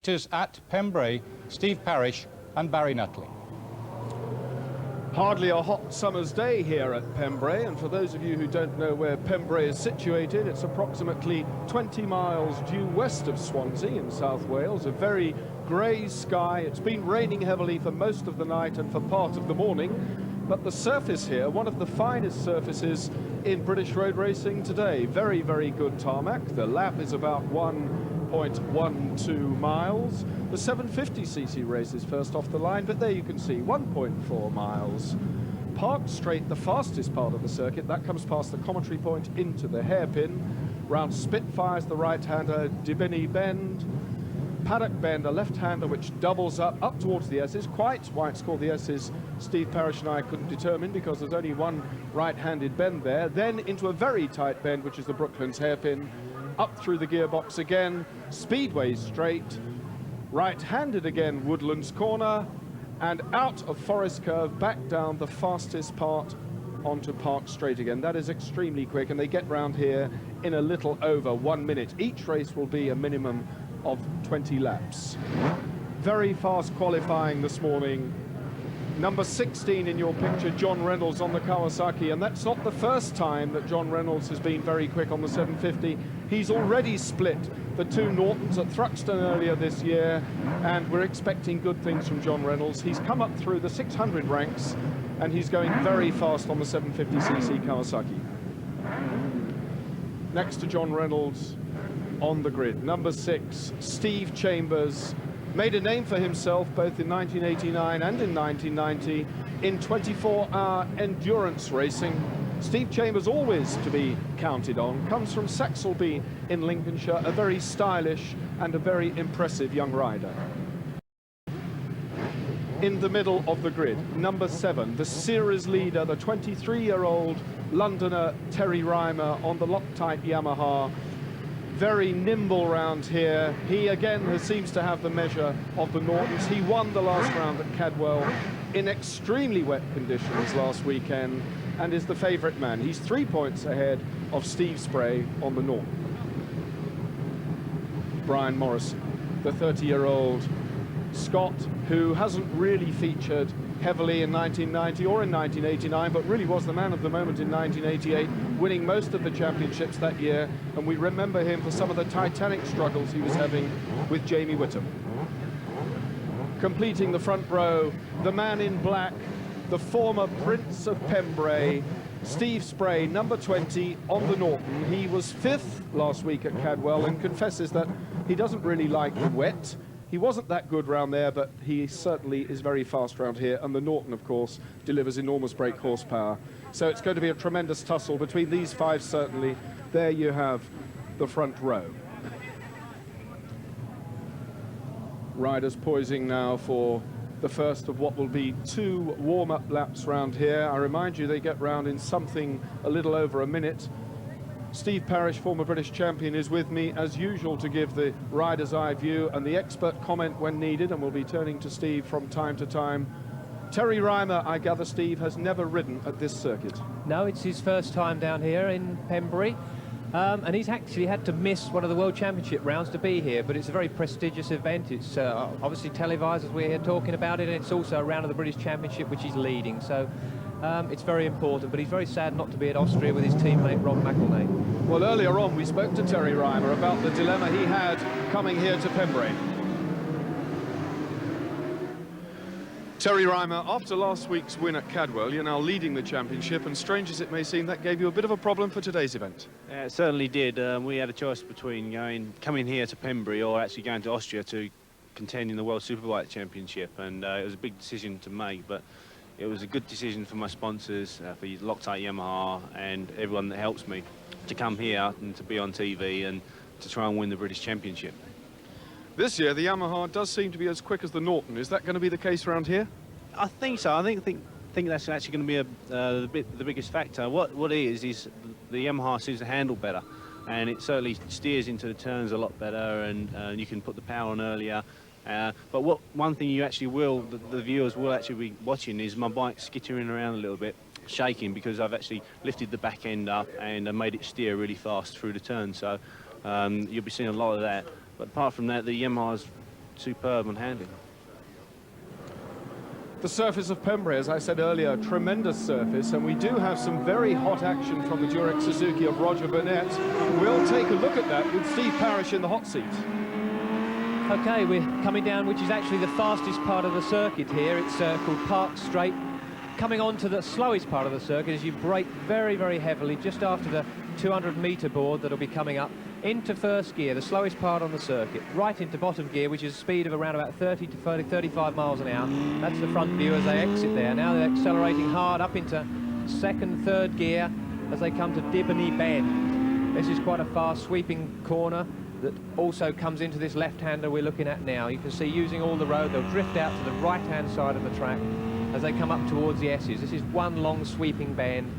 victors at Pembrey, Steve Parish and Barry Nutley. Hardly a hot summer's day here at Pembrey, and for those of you who don't know where Pembrey is situated, it's approximately 20 miles due west of Swansea in South Wales. A very grey sky. It's been raining heavily for most of the night and for part of the morning, but the surface here, one of the finest surfaces in British road racing today. Very, very good tarmac. The lap is about 1.12 miles. The 750cc race is first off the line, but there you can see 1.4 miles. Park Straight, the fastest part of the circuit, that comes past the commentary point into the hairpin. Round Spitfires, the right-hander, Dibini Bend. Paddock Bend, a left-hander which doubles up towards the S's. Quite why it's called the S's, Steve Parish and I couldn't determine, because there's only one right-handed bend there. Then into a very tight bend, which is the Brooklands hairpin. Up through the gearbox again, Speedway Straight, right-handed again, Woodlands Corner, and out of Forest Curve, back down the fastest part onto Park Straight again. That is extremely quick, and they get round here in a little over 1 minute. Each race will be a minimum of 20 laps. Very fast qualifying this morning. Number 16 in your picture, John Reynolds on the Kawasaki, and that's not the first time that John Reynolds has been very quick on the 750. He's already split the two Nortons at Thruxton earlier this year, and we're expecting good things from John Reynolds. He's come up through the 600 ranks, and he's going very fast on the 750cc Kawasaki. Next to John Reynolds on the grid, number 6, Steve Chambers. Made a name for himself both in 1989 and in 1990 in 24-hour endurance racing. Steve Chambers, always to be counted on, comes from Saxelby in Lincolnshire, a very stylish and a very impressive young rider. In the middle of the grid, number 7, the series leader, the 23-year-old Londoner Terry Reimer on the Loctite Yamaha. Very nimble round here. He again seems to have the measure of the Nortons. He won the last round at Cadwell in extremely wet conditions last weekend and is the favourite man. He's 3 points ahead of Steve Spray on the Norton. Brian Morrison, the 30-year-old Scot who hasn't really featured heavily in 1990 or in 1989, but really was the man of the moment in 1988, winning most of the championships that year, and we remember him for some of the titanic struggles he was having with Jamie Whittam. Completing the front row, the man in black, the former Prince of Pembrey, Steve Spray, number 20 on the Norton. He was 5th last week at Cadwell and confesses that he doesn't really like the wet. He wasn't that good round there, but he certainly is very fast round here, and the Norton, of course, delivers enormous brake horsepower. So it's going to be a tremendous tussle between these 5, certainly. There you have the front row. Riders poising now for the first of what will be 2 warm-up laps round here. I remind you, they get round in something a little over a minute. Steve Parish, former British champion, is with me as usual to give the rider's eye view and the expert comment when needed, and we'll be turning to Steve from time to time. Terry Reimer, I gather, Steve, has never ridden at this circuit. No, it's his first time down here in Pembrey, and he's actually had to miss one of the World Championship rounds to be here, but it's a very prestigious event. It's obviously televised as we're here talking about it, and it's also a round of the British Championship which he's leading, so it's very important, but he's very sad not to be at Austria with his teammate Rob McElnay. Well, earlier on we spoke to Terry Reimer about the dilemma he had coming here to Pembrey. Terry Reimer, after last week's win at Cadwell, you're now leading the championship, and strange as it may seem, that gave you a bit of a problem for today's event. Yeah, it certainly did. We had a choice between coming here to Pembrey or actually going to Austria to contend in the World Superbike Championship, and it was a big decision to make, but it was a good decision for my sponsors, for Loctite Yamaha and everyone that helps me to come here and to be on TV and to try and win the British Championship. This year, the Yamaha does seem to be as quick as the Norton. Is that going to be the case around here? I think so. I think that's actually going to be the biggest factor. What it is the Yamaha seems to handle better, and it certainly steers into the turns a lot better, and you can put the power on earlier. But one thing you actually the viewers will actually be watching is my bike skittering around a little bit, shaking, because I've actually lifted the back end up and made it steer really fast through the turn. So you'll be seeing a lot of that. But apart from that, the Yamaha's superb on handling. The surface of Pembrey, as I said earlier, tremendous surface, and we do have some very hot action from the Durex Suzuki of Roger Burnett. We'll take a look at that with Steve Parish in the hot seat. Okay, we're coming down, which is actually the fastest part of the circuit here. It's called Park Straight. Coming on to the slowest part of the circuit as you brake very, very heavily just after the 200-metre board that'll be coming up into first gear, the slowest part on the circuit, right into bottom gear, which is a speed of around about 30 to 35 miles an hour. That's the front view as they exit there. Now they're accelerating hard up into second, third gear as they come to Dibony Bend. This is quite a fast sweeping corner that also comes into this left-hander we're looking at now. You can see using all the road, they'll drift out to the right-hand side of the track as they come up towards the S's. This is one long sweeping bend.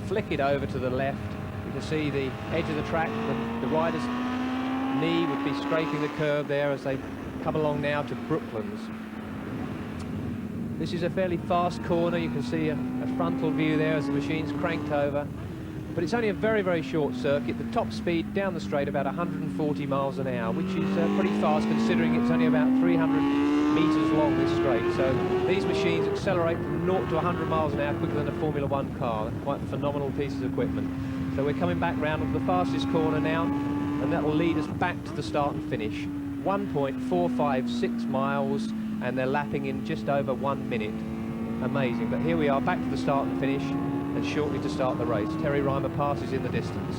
Flick it over to the left. You can see the edge of the track. The rider's knee would be scraping the curb there as they come along now to Brooklands. This is a fairly fast corner. You can see a frontal view there as the machine's cranked over. But it's only a very, very short circuit. The top speed down the straight about 140 miles an hour, which is pretty fast considering it's only about 300 metres long, this straight. So these machines accelerate from 0 to 100 miles an hour quicker than a Formula One car. They're quite phenomenal pieces of equipment. So we're coming back round to the fastest corner now, and that will lead us back to the start and finish. 1.456 miles, and they're lapping in just over 1 minute. Amazing. But here we are, back to the start and finish, and shortly to start the race. Terry Reimer passes in the distance.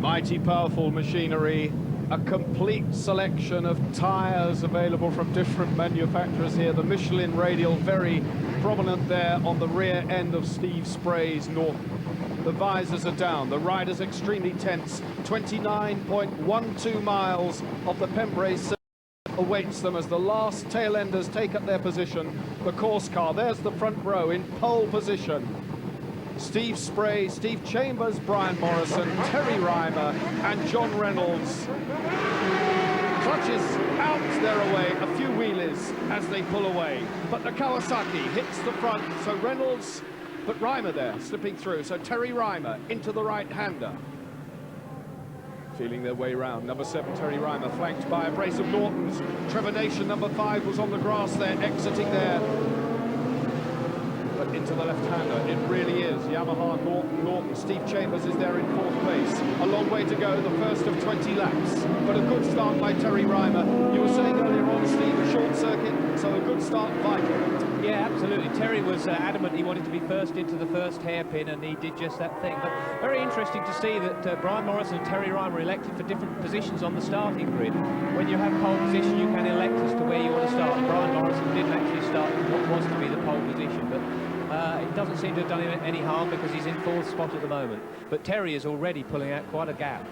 Mighty powerful machinery, a complete selection of tyres available from different manufacturers here. The Michelin radial very prominent there on the rear end of Steve Spray's Norton. The visors are down, the rider's extremely tense. 29.12 miles of the Pembrey circuit awaits them as the last tail enders take up their position. The course car, there's the front row in pole position. Steve Spray, Steve Chambers, Brian Morrison, Terry Reimer and John Reynolds. Clutches out their away, a few wheelies as they pull away. But the Kawasaki hits the front, so Reynolds, but Reimer there, slipping through. So Terry Reimer into the right-hander. Feeling their way round. Number 7, Terry Reimer, flanked by a brace of Nortons. Trevor Nation, number 5, was on the grass there, exiting there. But into the left-hander, it really is. Yamaha, Norton, Steve Chambers is there in 4th place. A long way to go, the first of 20 laps. But a good start by Terry Reimer. You were saying earlier on, Steve, a short circuit, so a good start vital. Yeah, absolutely. Terry was adamant he wanted to be first into the first hairpin, and he did just that thing. But very interesting to see that Brian Morrison and Terry Reimer elected for different positions on the starting grid. When you have pole position, you can elect as to where you want to start. Brian Morrison didn't actually start what was to be the pole position, but it doesn't seem to have done him any harm because he's in 4th spot at the moment. But Terry is already pulling out quite a gap.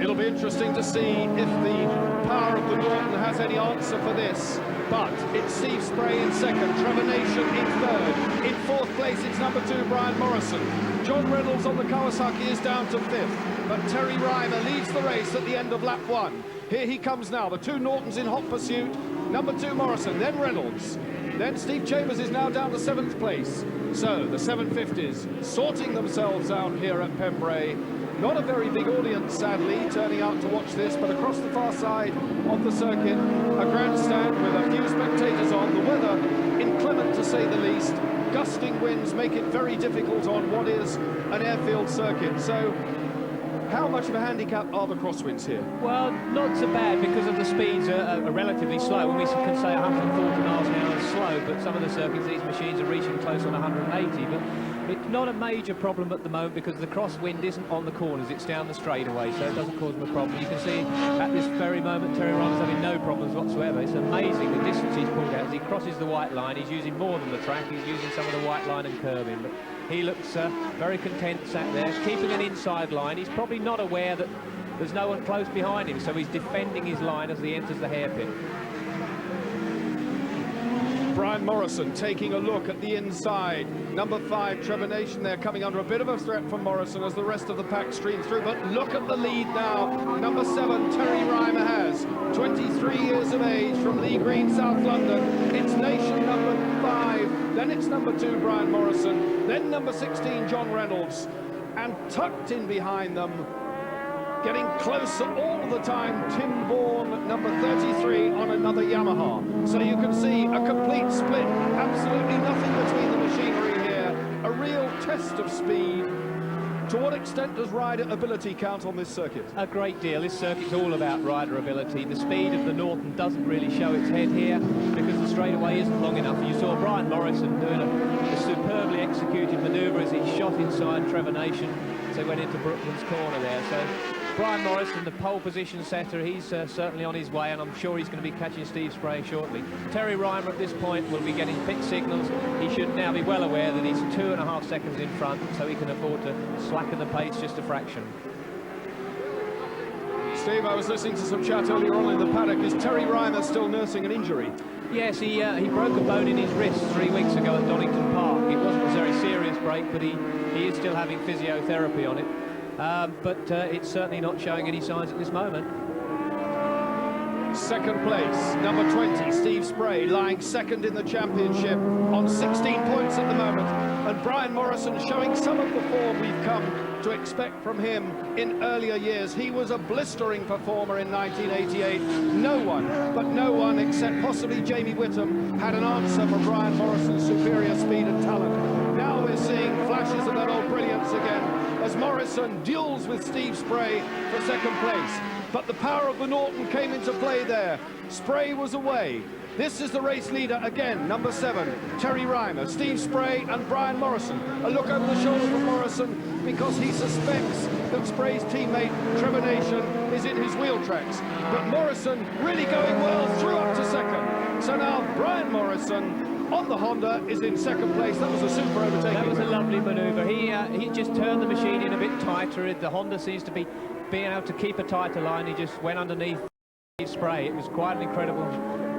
It'll be interesting to see if the power of the Norton has any answer for this. But it's Steve Spray in 2nd, Trevor Nation in 3rd. In 4th place, it's number 2, Brian Morrison. John Reynolds on the Kawasaki is down to 5th. But Terry Reimer leads the race at the end of lap 1. Here he comes now, the 2 Nortons in hot pursuit. Number 2, Morrison, then Reynolds. Then Steve Chambers is now down to 7th place. So the 750s sorting themselves out here at Pembrey. Not a very big audience, sadly, turning out to watch this, but across the far side of the circuit, a grandstand with a few spectators on. The weather inclement, to say the least. Gusting winds make it very difficult on what is an airfield circuit. So how much of a handicap are the crosswinds here? Well, not so bad because of the speeds are relatively slow. When we can say 140 miles an hour is slow, but some of the circuits, these machines are reaching close on 180. But it's not a major problem at the moment because the crosswind isn't on the corners, it's down the straightaway, so it doesn't cause them a problem. You can see at this very moment Terry Reimer's having no problems whatsoever. It's amazing the distance he's pulled out. As he crosses the white line, he's using more than the track, he's using some of the white line and curbing. But he looks very content sat there, keeping an inside line. He's probably not aware that there's no one close behind him, so he's defending his line as he enters the hairpin. Brian Morrison taking a look at the inside. Number 5, Trevor Nation there, coming under a bit of a threat from Morrison as the rest of the pack stream through. But look at the lead now. Number 7, Terry Reimer has 23 years of age from Lee Green, South London. It's Nation number 5. Then it's number 2, Brian Morrison. Then number 16, John Reynolds. and tucked in behind them, getting closer all the time, Tim Bourne, number 33, on another Yamaha. So you can see a complete split, absolutely nothing between the machinery here, a real test of speed. To what extent does rider ability count on this circuit? A great deal. This circuit's all about rider ability. The speed of the Norton doesn't really show its head here because the straightaway isn't long enough. You saw Brian Morrison doing a superbly executed manoeuvre as he shot inside Trevor Nation as they went into Brookman's corner there. So Brian Morrison, the pole position setter, he's certainly on his way, and I'm sure he's going to be catching Steve Spray shortly. Terry Reimer at this point will be getting pit signals. He should now be well aware that he's 2.5 seconds in front, so he can afford to slacken the pace just a fraction. Steve, I was listening to some chat earlier on in the paddock. Is Terry Reimer still nursing an injury? Yes, he broke a bone in his wrist 3 weeks ago at Donington Park. It wasn't a very serious break, but he is still having physiotherapy on it. But it's certainly not showing any signs at this moment. Second place, number 20, Steve Spray, lying second in the championship on 16 points at the moment. And Brian Morrison showing some of the form we've come to expect from him in earlier years. He was a blistering performer in 1988. No one except possibly Jamie Whittam had an answer for Brian Morrison's superior speed and talent. Now we're seeing flashes of that old brilliance again as Morrison duels with Steve Spray for second place. But the power of the Norton came into play there. Spray was away. This is the race leader again, number 7, Terry Reimer, Steve Spray and Brian Morrison. A look over the shoulder from Morrison because he suspects that Spray's teammate Trevor Nation is in his wheel tracks. But Morrison really going well through up to second. So now Brian Morrison on the Honda is in second place. That was a super overtaking. That was a lovely manoeuvre. He just turned the machine in a bit tighter. The Honda seems to be being able to keep a tighter line. He just went underneath Spray. It was quite an incredible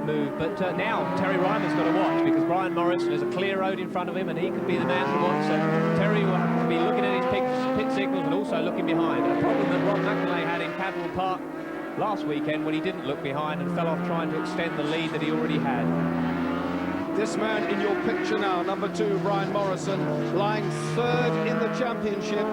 move. But now Terry Reimer's got to watch because Brian Morrison has a clear road in front of him and he could be the man to watch. So Terry will have to be looking at his pit signals and also looking behind. A problem that Ron McElay had in Cadwell Park last weekend when he didn't look behind and fell off trying to extend the lead that he already had. This man in your picture now, number 2, Brian Morrison, lying third in the championship,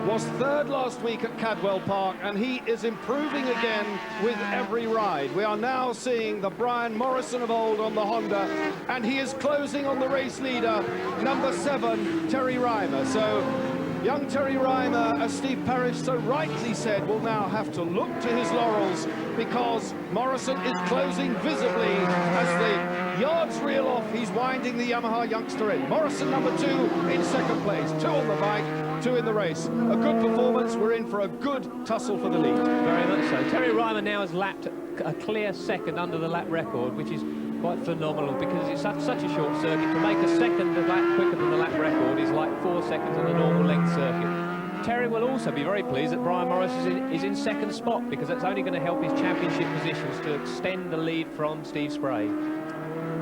was third last week at Cadwell Park, and he is improving again with every ride. We are now seeing the Brian Morrison of old on the Honda, and he is closing on the race leader, number 7, Terry Reimer. So young Terry Reimer, as Steve Parrish so rightly said, will now have to look to his laurels because Morrison is closing visibly as the yards reel off. He's winding the Yamaha youngster in. Morrison, number 2, in second place. 2 on the bike, 2 in the race. A good performance. We're in for a good tussle for the lead. Very much so. Terry Reimer now has lapped a clear second under the lap record, which is quite phenomenal because it's such a short circuit. To make a second lap quicker than the lap record is like 4 seconds on a normal length circuit. Terry will also be very pleased that Brian Morrison is in second spot because that's only going to help his championship positions to extend the lead from Steve Spray.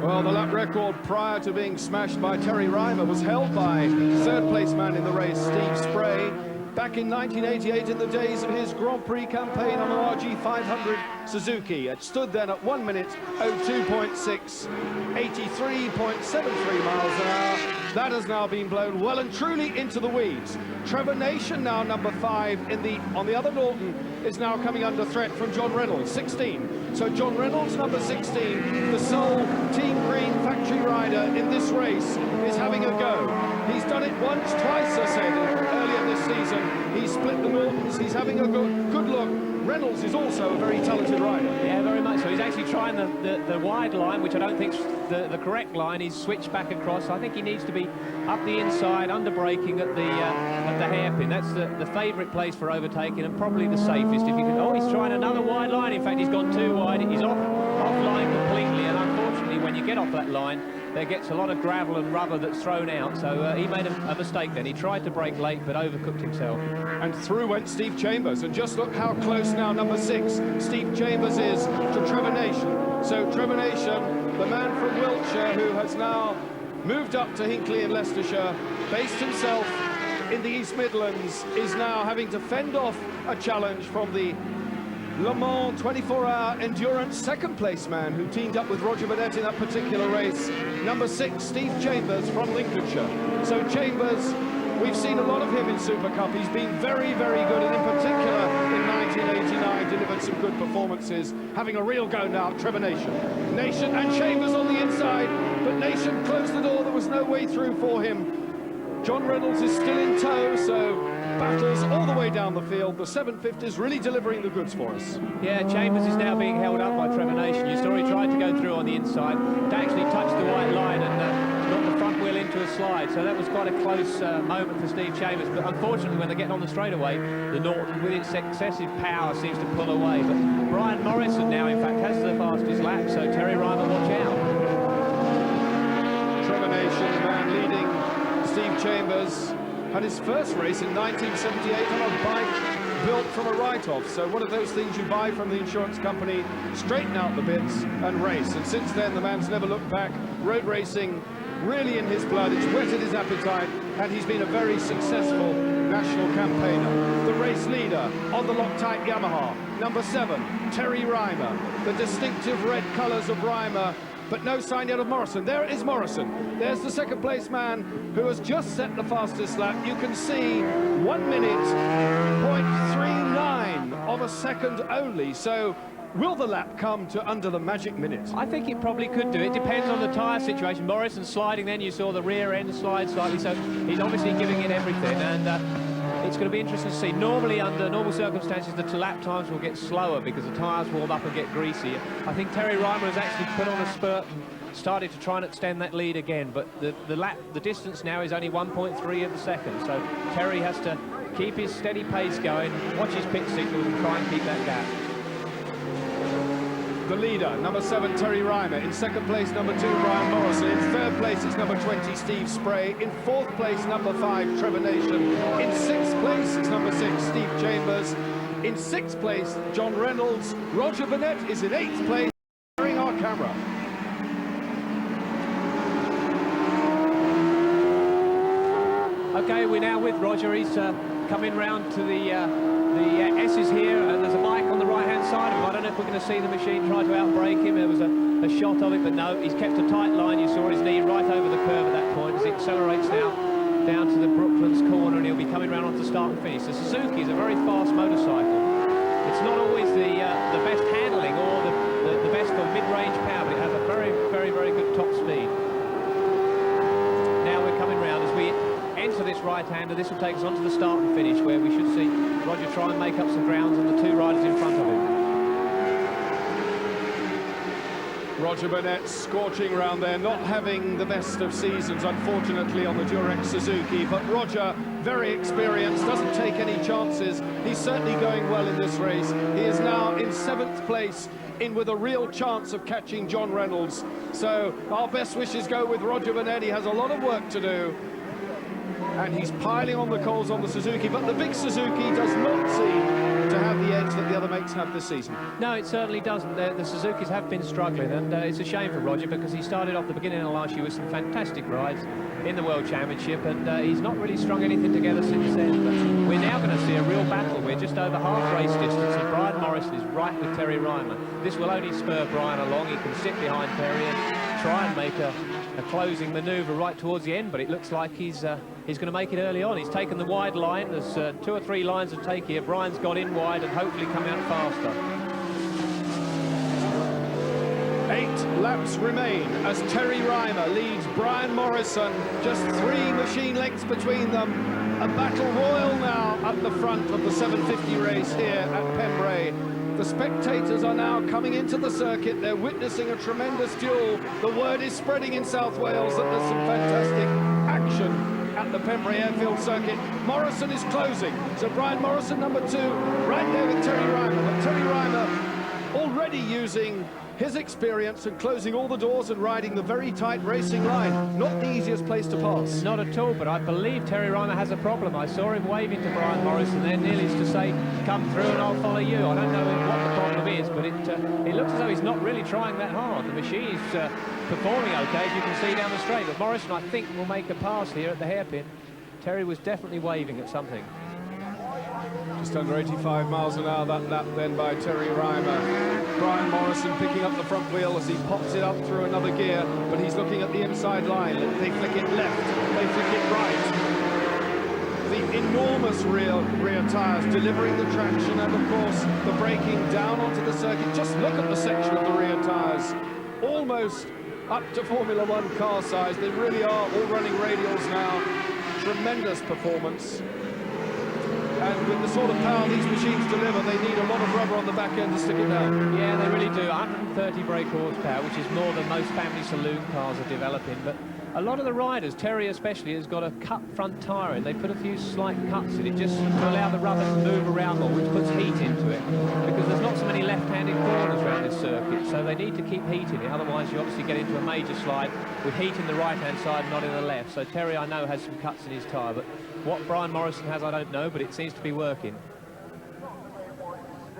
Well, the lap record prior to being smashed by Terry Reimer was held by third place man in the race, Steve Spray, back in 1988 in the days of his Grand Prix campaign on an RG 500 Suzuki. It stood then at 1 minute 02.6, 83.73 miles an hour. That has now been blown well and truly into the weeds. Trevor Nation, now number 5 on the other Norton, is now coming under threat from John Reynolds, 16. So John Reynolds, number 16, the sole Team Green factory rider in this race, is having a go. He's done it once, twice, I said, earlier this season. He's split the Nortons, he's having a good look. Reynolds is also a very talented rider. Yeah, very much so. He's actually trying the wide line, which I don't think's the correct line. He's switched back across. I think he needs to be up the inside, under braking at the hairpin. That's the favourite place for overtaking and probably the safest. If you can, oh, he's trying another wide line. In fact, he's gone too wide. He's off line completely, and unfortunately, when you get off that line, there gets a lot of gravel and rubber that's thrown out. So he made a mistake then. He tried to brake late, but overcooked himself. And through went Steve Chambers, and just look how close now number 6 Steve Chambers is to Trevor Nation. So Trevor Nation, the man from Wiltshire who has now moved up to Hinckley in Leicestershire, based himself in the East Midlands, is now having to fend off a challenge from the Le Mans 24-hour endurance second place man who teamed up with Roger Vedette in that particular race, number 6 Steve Chambers from Lincolnshire. So Chambers We've seen a lot of him in Supercup. He's been very, very good, and in particular in 1989 delivered some good performances. Having a real go now, Trevor Nation. Nation and Chambers on the inside, but Nation closed the door. There was no way through for him. John Reynolds is still in tow, so battles all the way down the field. The 750 is really delivering the goods for us. Yeah, Chambers is now being held up by Trevor Nation. You saw he tried to go through on the inside. It actually touched the white line and knocked the front wheel into a slide. So that was quite a close moment for Steve Chambers. But unfortunately, when they get on the straightaway, the Norton, with its excessive power, seems to pull away. But Brian Morrison now, in fact, has the fastest lap. So Terry Reimer, watch out. Trevor Nation, the man leading Steve Chambers, had his first race in 1978 on a bike built from a write-off. So one of those things you buy from the insurance company, straighten out the bits and race. And since then, the man's never looked back. Road racing really in his blood. It's whetted his appetite, and he's been a very successful national campaigner. The race leader on the Loctite Yamaha, number 7, Terry Reimer. The distinctive red colours of Reimer, but no sign yet of Morrison. There is Morrison. There's the second place man who has just set the fastest lap. You can see 1 minute, 0.39 of a second only. So will the lap come to under the magic minute? I think it probably could do. It depends on the tyre situation. Morrison sliding, then you saw the rear end slide slightly, so he's obviously giving it everything, and it's going to be interesting to see. Normally, under normal circumstances, the lap times will get slower because the tyres warm up and get greasy. I think Terry Reimer has actually put on a spurt and started to try and extend that lead again, but the distance now is only 1.3 of the second, so Terry has to keep his steady pace going, watch his pit signals and try and keep that gap. The leader, number 7, Terry Reimer. In second place, number 2, Brian Morrison. In third place, it's number 20, Steve Spray. In fourth place, number 5, Trevor Nation. In sixth place, it's number 6, Steve Chambers. In sixth place, John Reynolds. Roger Burnett is in 8th place, carrying our camera. Okay, we're now with Roger. He's coming round to the S's here, and there's a bike on the right-hand side of him. I don't know if we're going to see the machine try to outbrake him. There was a shot of it, but no, he's kept a tight line. You saw his knee right over the curve at that point as he accelerates now down to the Brooklands corner, and he'll be coming round onto start and finish. The Suzuki is a very fast motorcycle. It's not always the best handling or the best for mid-range power, but it has a very, very, very good top speed. Now we're coming round as we enter this right-hander. This will take us on to the start and finish, where we should see Roger try and make up some grounds on the 2 riders in front of him. Roger Burnett scorching around there, not having the best of seasons, unfortunately, on the Durex Suzuki, but Roger, very experienced, doesn't take any chances. He's certainly going well in this race. He is now in 7th place, in with a real chance of catching John Reynolds. So our best wishes go with Roger Burnett. He has a lot of work to do, and he's piling on the coals on the Suzuki, but the big Suzuki does not seem to have the edge that the other mates have this season. No, it certainly doesn't. The Suzukis have been struggling, and it's a shame for Roger because he started off the beginning of last year with some fantastic rides in the World Championship, and he's not really strung anything together since then. But we're now going to see a real battle. We're just over half race distance, and Brian Morrison is right with Terry Reimer. This will only spur Brian along. He can sit behind Terry and try and make a closing manoeuvre right towards the end, but it looks like he's going to make it early on. He's taken the wide line. There's 2 or 3 lines of take here. Brian's got in wide and hopefully come out faster. 8 laps remain as Terry Reimer leads Brian Morrison. Just 3 machine lengths between them. A battle royal now at the front of the 750 race here at Pembrey. The spectators are now coming into the circuit. They're witnessing a tremendous duel. The word is spreading in South Wales that there's some fantastic action at the Pembrey Airfield circuit. Morrison is closing. So Brian Morrison, number 2, right there with Terry Reimer. But Terry Reimer already using his experience and closing all the doors and riding the very tight racing line. Not the easiest place to pass. Not at all, but I believe Terry Reimer has a problem. I saw him waving to Brian Morrison there, nearly as to say, come through and I'll follow you. I don't know what the problem is, but it looks as though he's not really trying that hard. The machine is performing okay, as you can see down the straight, but Morrison, I think, will make a pass here at the hairpin. Terry was definitely waving at something. Just under 85 miles an hour, that lap then by Terry Reimer. Brian Morrison picking up the front wheel as he pops it up through another gear, but he's looking at the inside line. They flick it left, they flick it right. enormous rear tyres, delivering the traction and, of course, the braking down onto the circuit. Just look at the section of the rear tyres, almost up to Formula One car size. They really are all running radials now. Tremendous performance. And with the sort of power these machines deliver, they need a lot of rubber on the back end to stick it down. Yeah, they really do. 130 brake horsepower, which is more than most family saloon cars are developing. But a lot of the riders, Terry especially, has got a cut front tyre in. They put a few slight cuts in it just to allow the rubber to move around more, which puts heat into it. Because there's not so many left-handed corners around this circuit, so they need to keep heat in it. Otherwise, you obviously get into a major slide with heat in the right-hand side, not in the left. So Terry, I know, has some cuts in his tyre, but what Brian Morrison has, I don't know, but it seems to be working.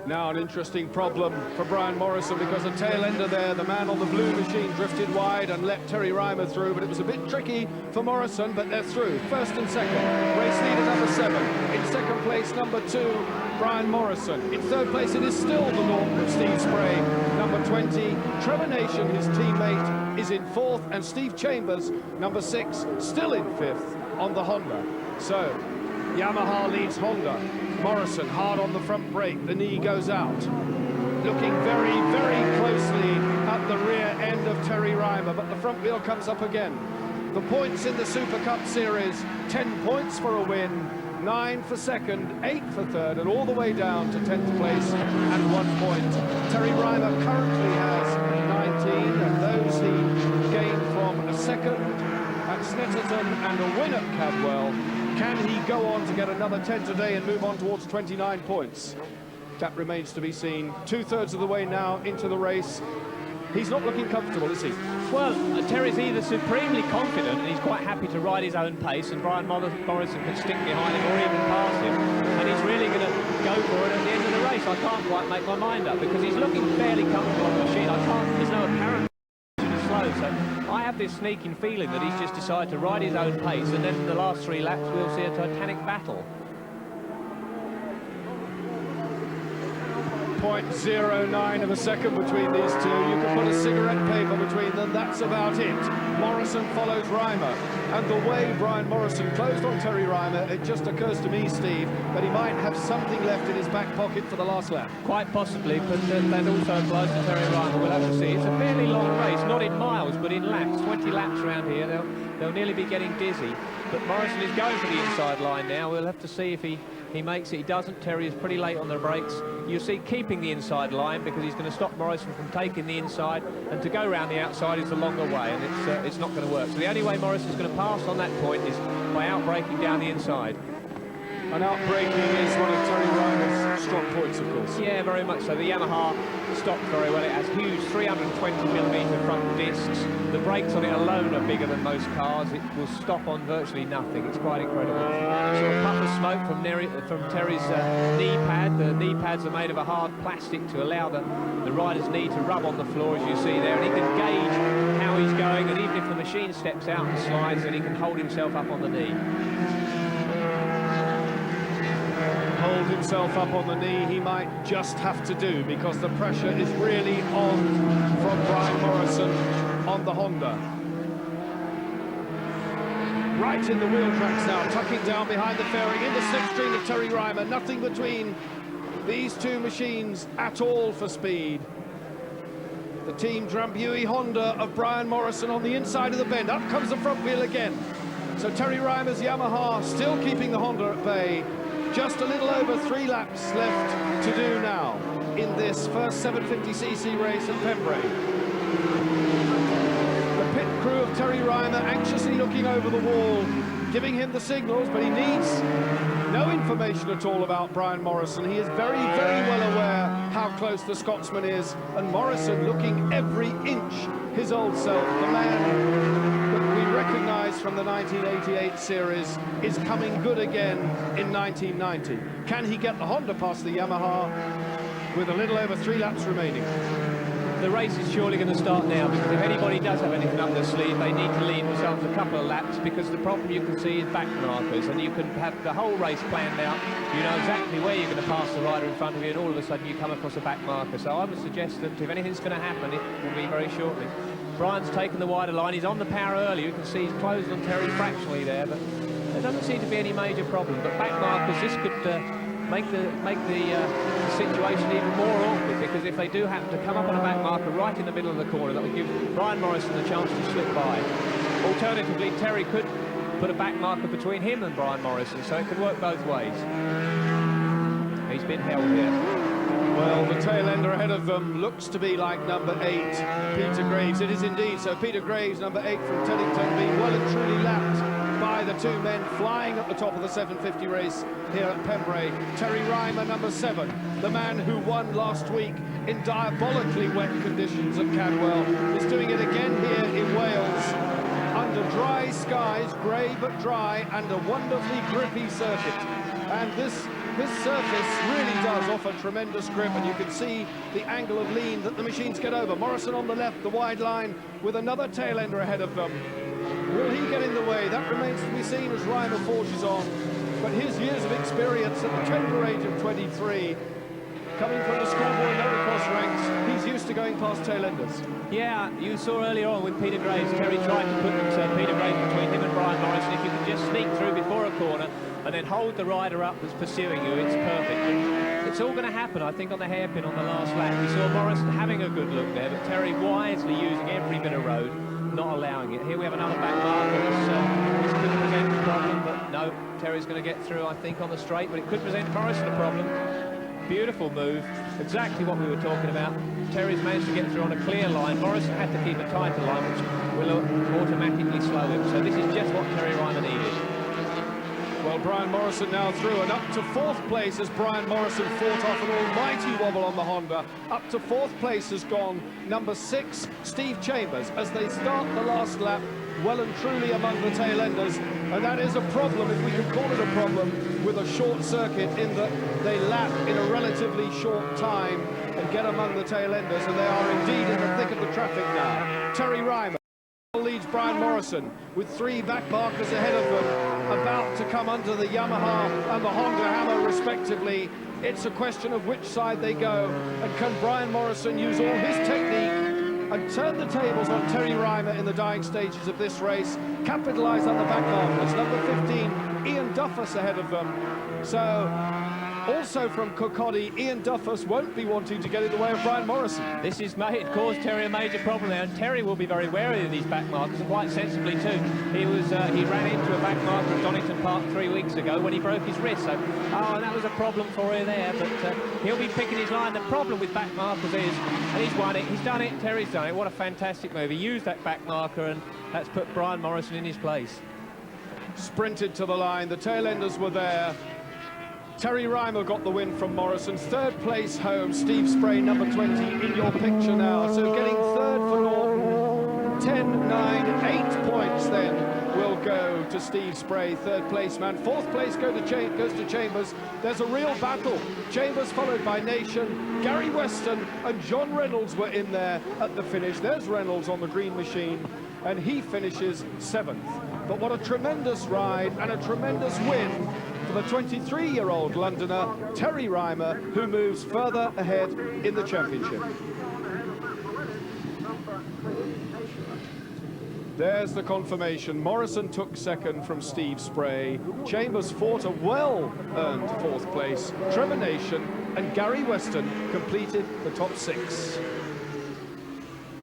Now an interesting problem for Brian Morrison, because the tail ender there, the man on the blue machine, drifted wide and let Terry Reimer through, but it was a bit tricky for Morrison, but they're through. First and second, race leader number 7. In second place, number 2, Brian Morrison. In third place, it is still the Norton of Steve Spray, number 20. Trevor Nation, his teammate, is in 4th, and Steve Chambers, number 6, still in 5th on the Honda. So, Yamaha leads Honda. Morrison hard on the front brake, the knee goes out. Looking very, very closely at the rear end of Terry Reimer, but the front wheel comes up again. The points in the Super Cup Series, 10 points for a win, 9 for second, 8 for third, and all the way down to 10th place and 1 point. Terry Reimer currently has 19, and those he gained from a second at Snetterton and a win at Cadwell. Can he go on to get another 10 today and move on towards 29 points? That remains to be seen. 2/3 of the way now into the race. He's not looking comfortable, is he? Well, Terry's either supremely confident and he's quite happy to ride his own pace, and Brian Morrison can stick behind him or even pass him, and he's really going to go for it at the end of the race. I can't quite make my mind up, because he's looking fairly comfortable on the machine. There's no apparent slow, so I have this sneaking feeling that he's just decided to ride his own pace, and then in the last 3 laps we'll see a titanic battle. 0.09 of a second between these two. You can put a cigarette paper between them, that's about it. Morrison follows Reimer, and the way Brian Morrison closed on Terry Reimer, it just occurs to me, Steve, that he might have something left in his back pocket for the last lap. Quite possibly, but that also applies to Terry Reimer. We'll have to see. It's a fairly long race, not in miles, but in laps. 20 laps around here. They'll nearly be getting dizzy. But Morrison is going for the inside line now. We'll have to see if he makes it. He doesn't. Terry is pretty late on the brakes. You'll see keeping the inside line, because he's going to stop Morrison from taking the inside, and to go round the outside is the longer way, and it's not going to work. So the only way Morrison's going to pass on that point is by out-braking down the inside. And out-braking is one of Terry Reimer's strong points, of course. Yeah, very much so. The Yamaha stopped very well. It has huge 320mm front discs. The brakes on it alone are bigger than most cars. It will stop on virtually nothing. It's quite incredible. Sort of puff of smoke from Terry's knee pad. The knee pads are made of a hard plastic to allow the rider's knee to rub on the floor, as you see there, and he can gauge how he's going, and even if the machine steps out and slides, then he can hold himself up on the knee. Hold himself up on the knee, he might just have to do, because the pressure is really on from Brian Morrison on the Honda. Right in the wheel tracks now, tucking down behind the fairing in the slipstream of Terry Reimer. Nothing between these two machines at all for speed. The Team Drambuie Honda of Brian Morrison on the inside of the bend. Up comes the front wheel again. So Terry Reimer's Yamaha still keeping the Honda at bay. Just a little over 3 laps left to do now in this first 750cc race at Pembrey. The pit crew of Terry Reimer anxiously looking over the wall, giving him the signals, but he needs no information at all about Brian Morrison. He is very, very well aware how close the Scotsman is, and Morrison looking every inch his old self. The man that we recognise from the 1988 series is coming good again in 1990. Can he get the Honda past the Yamaha with a little over 3 laps remaining? The race is surely going to start now, because if anybody does have anything up their sleeve, they need to leave themselves a couple of laps, because the problem you can see is back markers, and you can have the whole race planned out. You know exactly where you're going to pass the rider in front of you, and all of a sudden you come across a back marker. So I would suggest that if anything's going to happen, it will be very shortly. Brian's taken the wider line. He's on the power early. You can see he's closed on Terry fractionally there, but there doesn't seem to be any major problem. But back markers, this could make the situation even more awkward, because if they do happen to come up on a back marker right in the middle of the corner, that will give Brian Morrison a chance to slip by. Alternatively, Terry could put a back marker between him and Brian Morrison, so it could work both ways. He's been held here. Well, the tail ender ahead of them looks to be like number 8, Peter Graves. It is indeed. So Peter Graves, number 8 from Teddington, being well and truly lapped by the two men flying at the top of the 750 race here at Pembrey. Terry Reimer, number 7, the man who won last week in diabolically wet conditions at Cadwell, is doing it again here in Wales under dry skies, grey but dry, and a wonderfully grippy circuit. And this surface really does offer tremendous grip, and you can see the angle of lean that the machines get over. Morrison on the left, the wide line, with another tail ender ahead of them. Will he get in the way? That remains to be seen as Reimer forges on. But his years of experience at the tender age of 23, coming from the schoolboy motocross ranks, he's used to going past tail enders. Yeah, you saw earlier on with Peter Graves, Terry tried to put Peter Graves between him and Brian Morrison. If you can just sneak through before a corner and then hold the rider up that's pursuing you, it's perfect. And it's all going to happen, I think, on the hairpin on the last lap. We saw Morrison having a good look there, but Terry wisely using every bit of road, not allowing it. Here we have another back marker. This could present a problem, but no, Terry's going to get through, I think, on the straight, but it could present Morrison a problem. Beautiful move, exactly what we were talking about. Terry's managed to get through on a clear line. Morrison had to keep a tighter line, which will automatically slow him. So this is just what Terry Reimer needed. Well, Brian Morrison now through, and up to 4th place as Brian Morrison fought off an almighty wobble on the Honda. Up to 4th place has gone number 6, Steve Chambers, as they start the last lap well and truly among the tail enders. And that is a problem, if we can call it a problem, with a short circuit, in that they lap in a relatively short time and get among the tail enders, and they are indeed in the thick of the traffic now. Terry Reimer leads Brian Morrison with 3 back markers ahead of them, about to come under the Yamaha and the Honda hammer respectively. It's a question of which side they go, and can Brian Morrison use all his technique and turn the tables on Terry Reimer in the dying stages of this race, capitalise on the back markers. Number 15, Ian Duffus ahead of them. So also from Kirkcaldy, Ian Duffus won't be wanting to get in the way of Brian Morrison. This has caused Terry a major problem there, and Terry will be very wary of these back markers, and quite sensibly too. He ran into a back marker at Donington Park 3 weeks ago when he broke his wrist, so and that was a problem for him there, but he'll be picking his line. The problem with back markers is, and he's won it, he's done it, Terry's done it. What a fantastic move. He used that back marker, and that's put Brian Morrison in his place. Sprinted to the line, the tail enders were there. Terry Reimer got the win from Morrison. 3rd place home, Steve Spray, number 20, in your picture now. So getting 3rd for Norton, 10, 9, 8 points then will go to Steve Spray, 3rd place man. 4th place goes to Chambers. There's a real battle. Chambers followed by Nation. Gary Weston and John Reynolds were in there at the finish. There's Reynolds on the green machine, and he finishes 7th. But what a tremendous ride and a tremendous win for the 23-year-old Londoner, Terry Reimer, who moves further ahead in the championship. There's the confirmation. Morrison took 2nd from Steve Spray. Chambers fought a well-earned 4th place. Trevor Nation and Gary Weston completed the top 6.